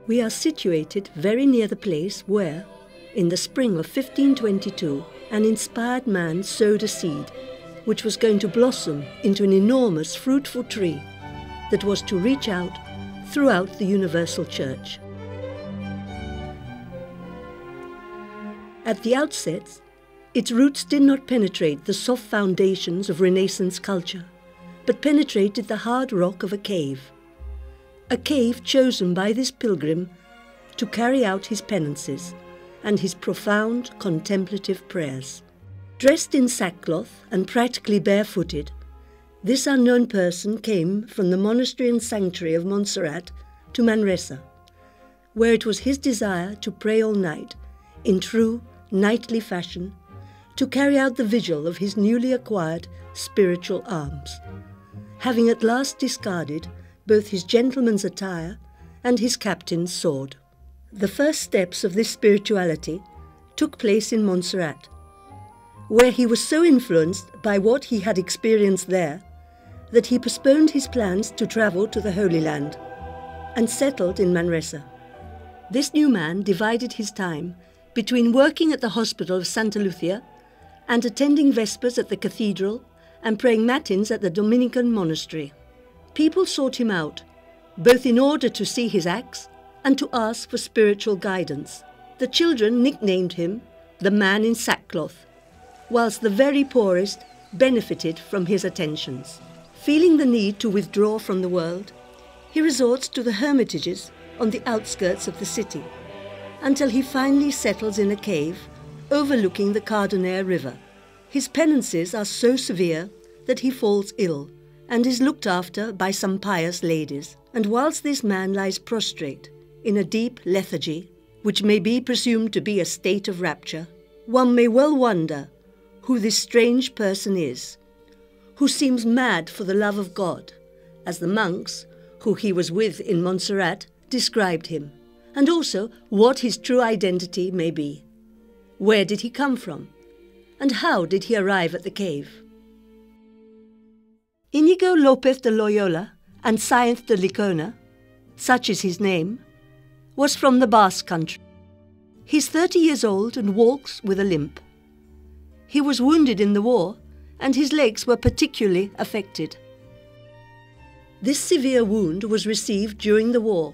We are situated very near the place where, in the spring of 1522, an inspired man sowed a seed which was going to blossom into an enormous fruitful tree that was to reach out throughout the universal church. At the outset, its roots did not penetrate the soft foundations of Renaissance culture, but penetrated the hard rock of a cave chosen by this pilgrim to carry out his penances and his profound contemplative prayers. Dressed in sackcloth and practically barefooted, this unknown person came from the monastery and sanctuary of Montserrat to Manresa, where it was his desire to pray all night in true knightly fashion, to carry out the vigil of his newly acquired spiritual arms, having at last discarded both his gentleman's attire and his captain's sword. The first steps of this spirituality took place in Montserrat, where he was so influenced by what he had experienced there that he postponed his plans to travel to the Holy Land and settled in Manresa. This new man divided his time between working at the hospital of Santa Lucia and attending Vespers at the cathedral and praying Matins at the Dominican monastery. People sought him out, both in order to see his acts and to ask for spiritual guidance. The children nicknamed him the man in sackcloth, whilst the very poorest benefited from his attentions. Feeling the need to withdraw from the world, he resorts to the hermitages on the outskirts of the city, until he finally settles in a cave overlooking the Cardener River. His penances are so severe that he falls ill and is looked after by some pious ladies. And whilst this man lies prostrate in a deep lethargy, which may be presumed to be a state of rapture, one may well wonder who this strange person is, who seems mad for the love of God, as the monks who he was with in Montserrat described him, and also what his true identity may be. Where did he come from? And how did he arrive at the cave? Inigo López de Loyola and Sáenz de Licona, such is his name, was from the Basque country. He's 30 years old and walks with a limp. He was wounded in the war and his legs were particularly affected. This severe wound was received during the war,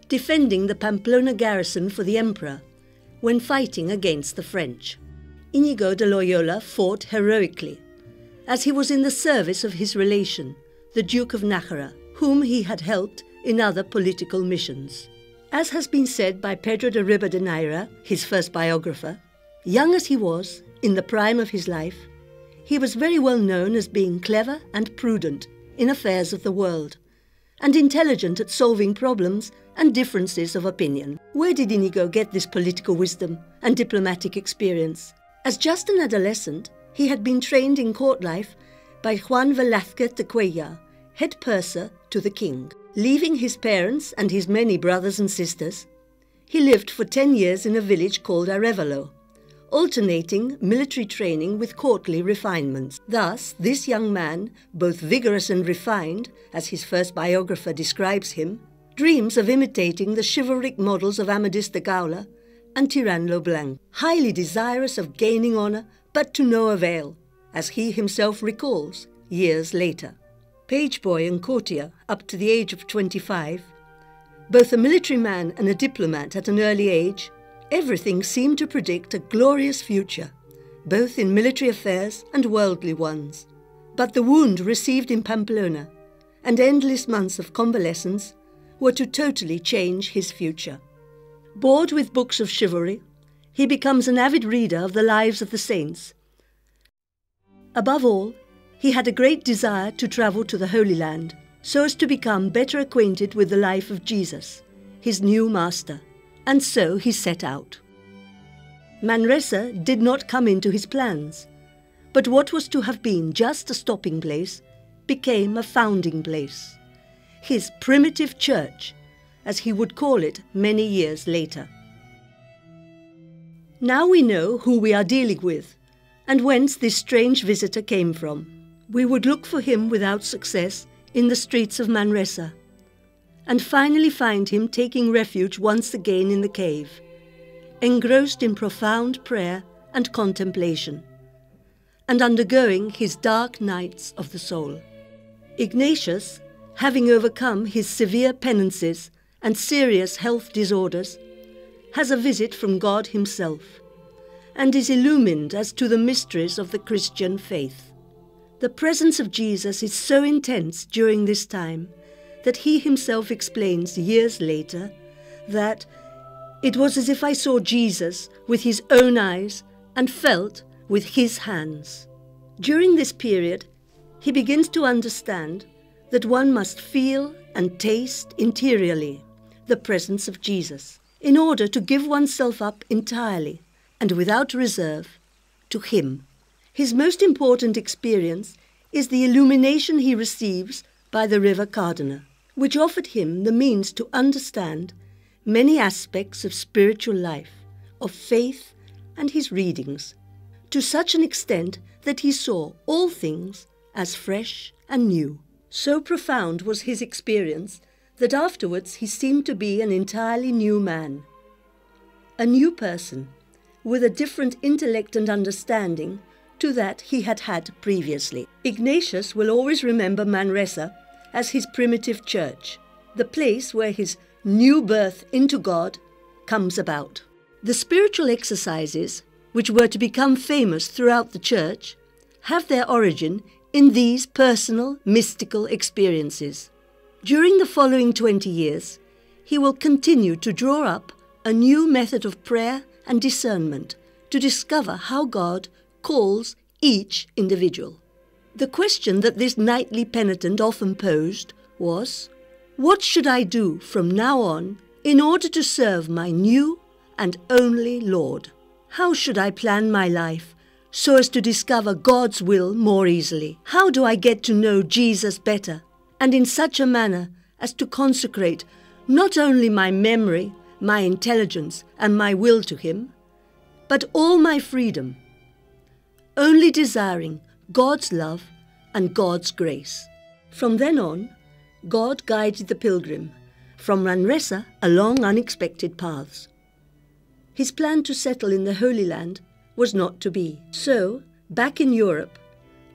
defending the Pamplona garrison for the emperor when fighting against the French. Inigo de Loyola fought heroically, as he was in the service of his relation, the Duke of Nájera, whom he had helped in other political missions. As has been said by Pedro de Ribadeneira, his first biographer, young as he was, in the prime of his life, he was very well known as being clever and prudent in affairs of the world, and intelligent at solving problems and differences of opinion. Where did Inigo get this political wisdom and diplomatic experience? As just an adolescent, he had been trained in court life by Juan Velázquez de Cuellar, head purser to the king. Leaving his parents and his many brothers and sisters, he lived for 10 years in a village called Arévalo, alternating military training with courtly refinements. Thus, this young man, both vigorous and refined, as his first biographer describes him, dreams of imitating the chivalric models of Amadis de Gaula and Tirán lo Blanc, highly desirous of gaining honour, but to no avail, as he himself recalls years later. Page boy and courtier up to the age of 25, both a military man and a diplomat at an early age, everything seemed to predict a glorious future, both in military affairs and worldly ones. But the wound received in Pamplona and endless months of convalescence were to totally change his future. Bored with books of chivalry, he becomes an avid reader of the lives of the saints. Above all, he had a great desire to travel to the Holy Land, so as to become better acquainted with the life of Jesus, his new master, and so he set out. Manresa did not come into his plans, but what was to have been just a stopping place became a founding place, his primitive church, as he would call it many years later. Now we know who we are dealing with, and whence this strange visitor came from. We would look for him without success in the streets of Manresa, and finally find him taking refuge once again in the cave, engrossed in profound prayer and contemplation, and undergoing his dark nights of the soul. Ignatius, having overcome his severe penances and serious health disorders, has a visit from God himself, and is illumined as to the mysteries of the Christian faith. The presence of Jesus is so intense during this time that he himself explains years later that it was as if I saw Jesus with his own eyes and felt with his hands. During this period, he begins to understand that one must feel and taste interiorly the presence of Jesus in order to give oneself up entirely and without reserve to him. His most important experience is the illumination he receives by the river Cardona, which offered him the means to understand many aspects of spiritual life, of faith and his readings, to such an extent that he saw all things as fresh and new. So profound was his experience that afterwards he seemed to be an entirely new man, a new person, with a different intellect and understanding to that he had had previously. Ignatius will always remember Manresa as his primitive church, the place where his new birth into God comes about. The spiritual exercises, which were to become famous throughout the church, have their origin in these personal mystical experiences. During the following 20 years, he will continue to draw up a new method of prayer and discernment to discover how God calls each individual. The question that this knightly penitent often posed was, what should I do from now on in order to serve my new and only Lord? How should I plan my life so as to discover God's will more easily? How do I get to know Jesus better and in such a manner as to consecrate not only my memory, my intelligence and my will to him, but all my freedom, only desiring God's love and God's grace? From then on, God guided the pilgrim from Manresa along unexpected paths. His plan to settle in the Holy Land was not to be. So, back in Europe,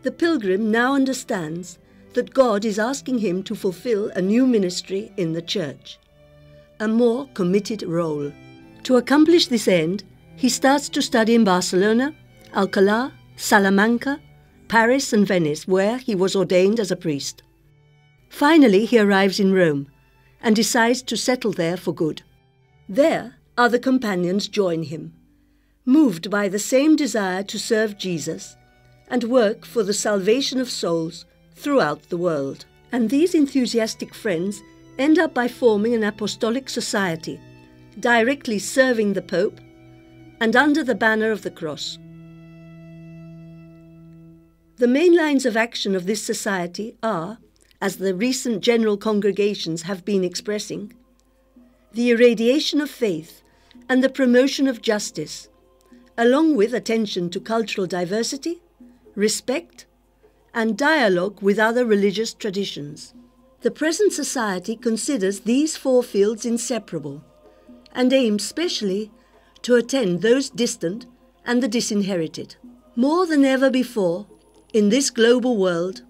the pilgrim now understands that God is asking him to fulfill a new ministry in the church, a more committed role. To accomplish this end, he starts to study in Barcelona, Alcalá, Salamanca, Paris and Venice, where he was ordained as a priest. Finally, he arrives in Rome and decides to settle there for good. There, other companions join him, moved by the same desire to serve Jesus and work for the salvation of souls throughout the world. And these enthusiastic friends end up by forming an apostolic society, directly serving the Pope and under the banner of the cross. The main lines of action of this society are, as the recent general congregations have been expressing, the irradiation of faith and the promotion of justice, along with attention to cultural diversity, respect, and dialogue with other religious traditions. The present society considers these four fields inseparable and aims specially to attend those distant and the disinherited. More than ever before, in this global world,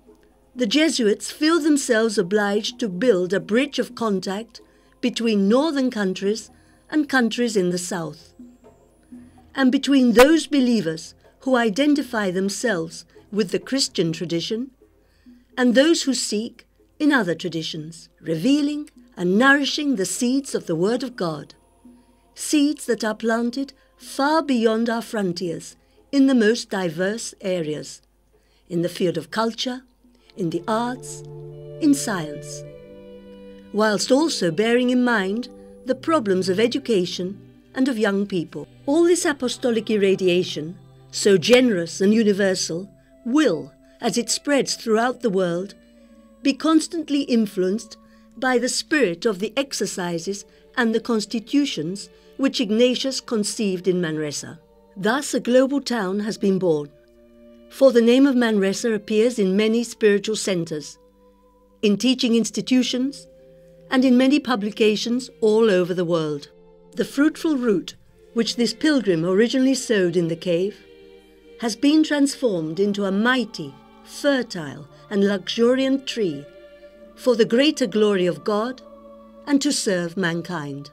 the Jesuits feel themselves obliged to build a bridge of contact between northern countries and countries in the south, and between those believers who identify themselves with the Christian tradition and those who seek in other traditions, revealing and nourishing the seeds of the Word of God, seeds that are planted far beyond our frontiers in the most diverse areas, in the field of culture, in the arts, in science, whilst also bearing in mind the problems of education and of young people. All this apostolic irradiation, so generous and universal, will, as it spreads throughout the world, be constantly influenced by the spirit of the exercises and the constitutions which Ignatius conceived in Manresa. Thus a global town has been born, for the name of Manresa appears in many spiritual centres, in teaching institutions, and in many publications all over the world. The fruitful root, which this pilgrim originally sowed in the cave, has been transformed into a mighty, fertile, and luxuriant tree for the greater glory of God and to serve mankind.